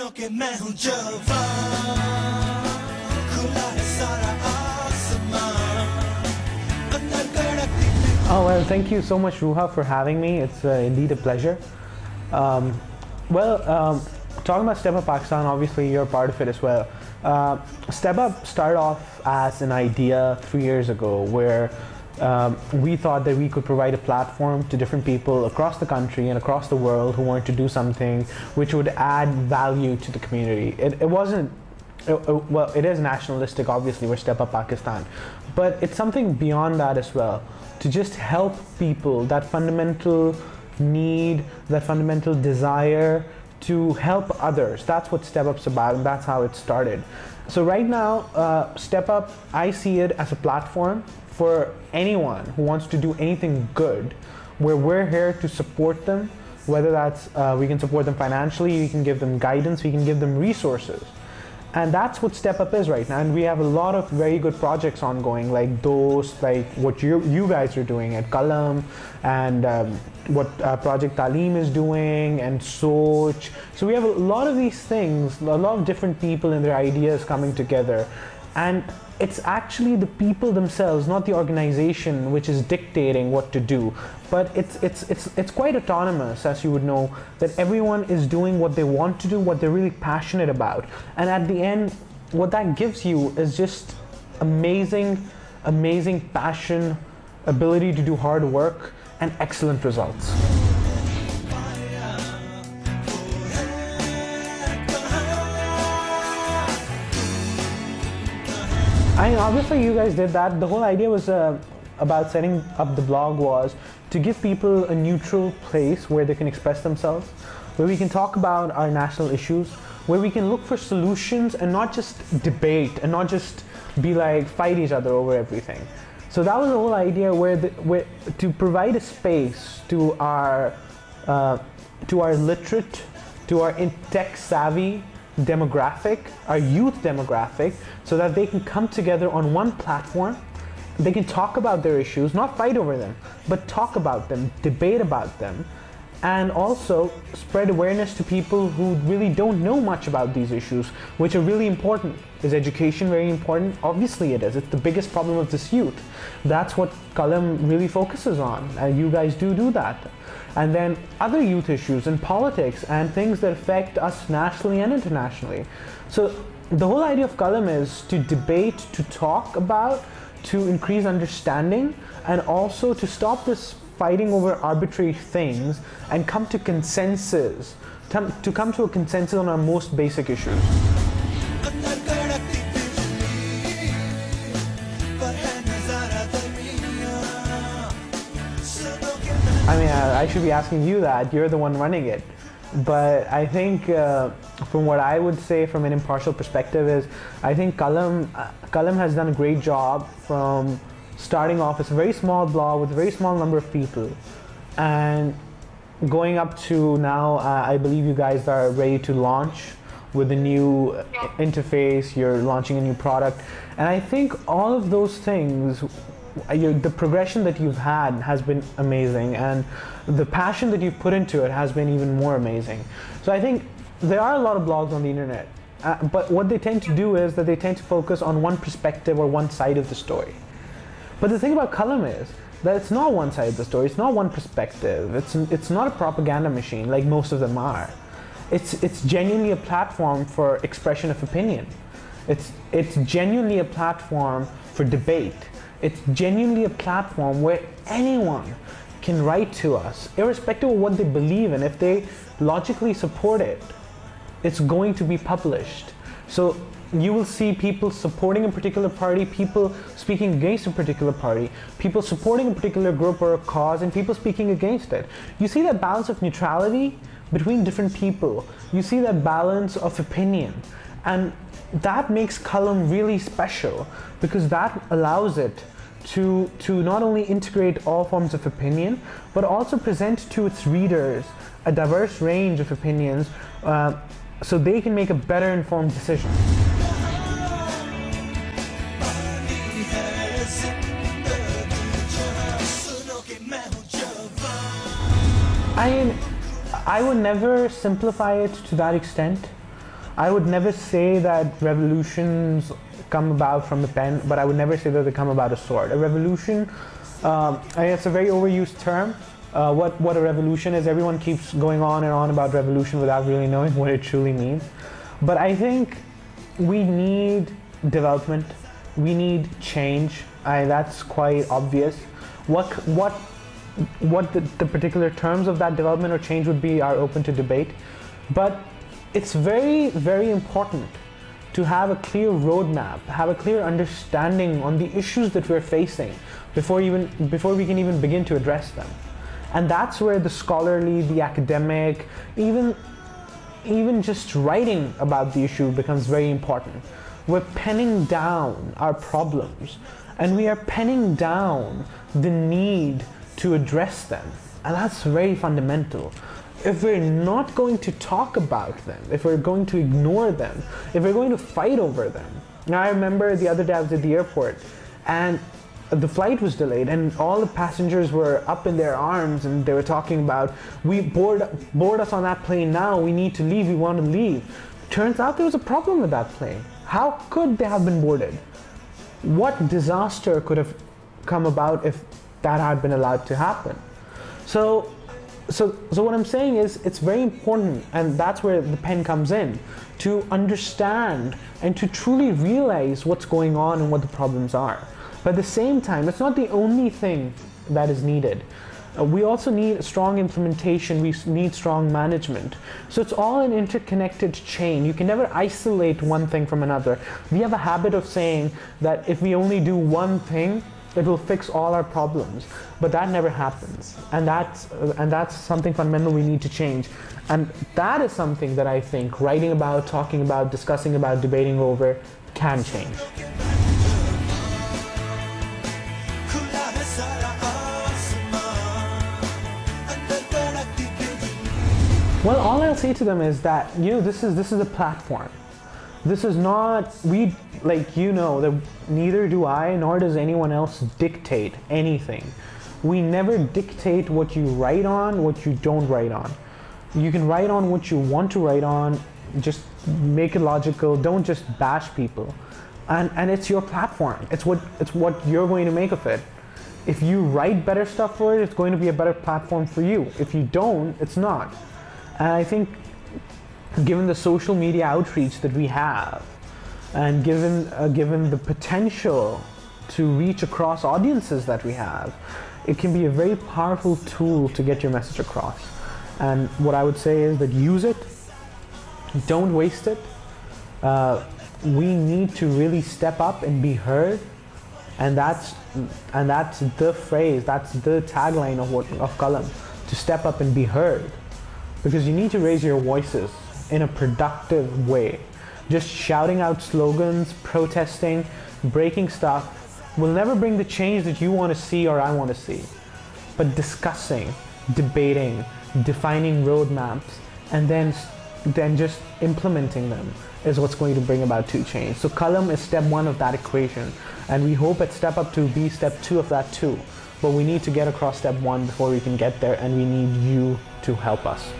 सुनो कि मैं हूँ जवान खुला है सारा आसमान अंदर धड़कती Oh, well, thank you so much, Ruha, for having me. It's indeed a pleasure. Talking about stepUP Pakistan, obviously you're a part of it as well. stepUP started off as an idea 3 years ago where we thought that we could provide a platform to different people across the country and across the world who wanted to do something which would add value to the community. It wasn't, well, it is nationalistic, obviously, we're stepUP Pakistan, but it's something beyond that as well, to just help people, that fundamental need, that fundamental desire to help others. That's what stepUP's about, and that's how it started. So right now, stepUP, I see it as a platform for anyone who wants to do anything good, where we're here to support them, whether that's, we can support them financially, we can give them guidance, we can give them resources. And that's what stepUP is right now, and we have a lot of very good projects ongoing, like those, like what you guys are doing at Qalam, and what Project Talim is doing, and Soch. So we have a lot of these things, a lot of different people and their ideas coming together. And it's actually the people themselves, not the organization, which is dictating what to do. But it's quite autonomous, as you would know, that everyone is doing what they want to do, what they're really passionate about. And at the end, what that gives you is just amazing, amazing passion, ability to do hard work, and excellent results. I mean, obviously you guys did that. The whole idea was about setting up the blog was to give people a neutral place where they can express themselves, where we can talk about our national issues, where we can look for solutions and not just debate and not just be like fight each other over everything. So that was the whole idea, where to provide a space to our literate, to our tech savvy demographic, our youth demographic, so that they can come together on one platform. They can talk about their issues, not fight over them, but talk about them, debate about them, and also spread awareness to people who really don't know much about these issues, which are really important. Is education very important? Obviously it is. It's the biggest problem of this youth. That's what Qalam really focuses on, and you guys do that. And then other youth issues and politics and things that affect us nationally and internationally. So the whole idea of Qalam is to debate, to talk about, to increase understanding, and also to stop this fighting over arbitrary things and come to consensus, to come to a consensus on our most basic issues. I mean, I should be asking you that. You're the one running it. But I think, from what I would say from an impartial perspective is, I think Qalam has done a great job from starting off as a very small blog with a very small number of people, and going up to now, I believe you guys are ready to launch with a new interface, you're launching a new product. And I think all of those things, the progression that you've had has been amazing, and the passion that you've put into it has been even more amazing. So I think there are a lot of blogs on the internet, but what they tend to do is that they tend to focus on one perspective or one side of the story. But the thing about Qalam is that it's not one side of the story, it's not one perspective, it's not a propaganda machine like most of them are. It's genuinely a platform for expression of opinion. It's genuinely a platform for debate. It's genuinely a platform where anyone can write to us, irrespective of what they believe in. If they logically support it, it's going to be published. So you will see people supporting a particular party, people speaking against a particular party, people supporting a particular group or a cause, and people speaking against it. You see that balance of neutrality between different people. You see that balance of opinion. And that makes Qalam really special, because that allows it to not only integrate all forms of opinion, but also present to its readers a diverse range of opinions, so they can make a better informed decision. I would never simplify it to that extent. I would never say that revolutions come about from the pen, but I would never say that they come about a sword. A revolution, it's a very overused term. What a revolution is, everyone keeps going on and on about revolution without really knowing what it truly means. But I think we need development, we need change. That's quite obvious. What the particular terms of that development or change would be are open to debate. But it's very, very important to have a clear roadmap, have a clear understanding on the issues that we're facing before we can even begin to address them. And that's where the scholarly, the academic, even just writing about the issue becomes very important. We're penning down our problems, and we are penning down the need to address them. And that's very fundamental. If we're not going to talk about them, if we're going to ignore them, if we're going to fight over them. Now, I remember the other day I was at the airport and the flight was delayed and all the passengers were up in their arms and they were talking about, we board us on that plane now, we need to leave, we want to leave. Turns out there was a problem with that plane. How could they have been boarded? What disaster could have come about if that had been allowed to happen? So what I'm saying is, it's very important, and that's where the pen comes in, to understand and to truly realize what's going on and what the problems are. But at the same time, it's not the only thing that is needed. We also need strong implementation, we need strong management. So it's all an interconnected chain. You can never isolate one thing from another. We have a habit of saying that if we only do one thing, it will fix all our problems, but that never happens, and that's something fundamental we need to change. And that is something that I think writing about, talking about, discussing about, debating over can change. Well, all I'll say to them is that, this is a platform. This is not, that neither do I, nor does anyone else dictate anything. We never dictate what you write on, what you don't write on. You can write on what you want to write on, just make it logical, don't just bash people. And it's your platform, it's what you're going to make of it. If you write better stuff for it, it's going to be a better platform for you. If you don't, it's not. And I think given the social media outreach that we have, and given the potential to reach across audiences that we have, it can be a very powerful tool to get your message across. And what I would say is that use it, don't waste it. We need to really step up and be heard, and that's the phrase, that's the tagline of Qalam, to step up and be heard, because you need to raise your voices in a productive way. Just shouting out slogans, protesting, breaking stuff will never bring the change that you want to see or I want to see. But discussing, debating, defining roadmaps, and then just implementing them is what's going to bring about true change. So Qalam is step one of that equation, and we hope at stepUP to be step two of that too. But we need to get across step one before we can get there, and we need you to help us.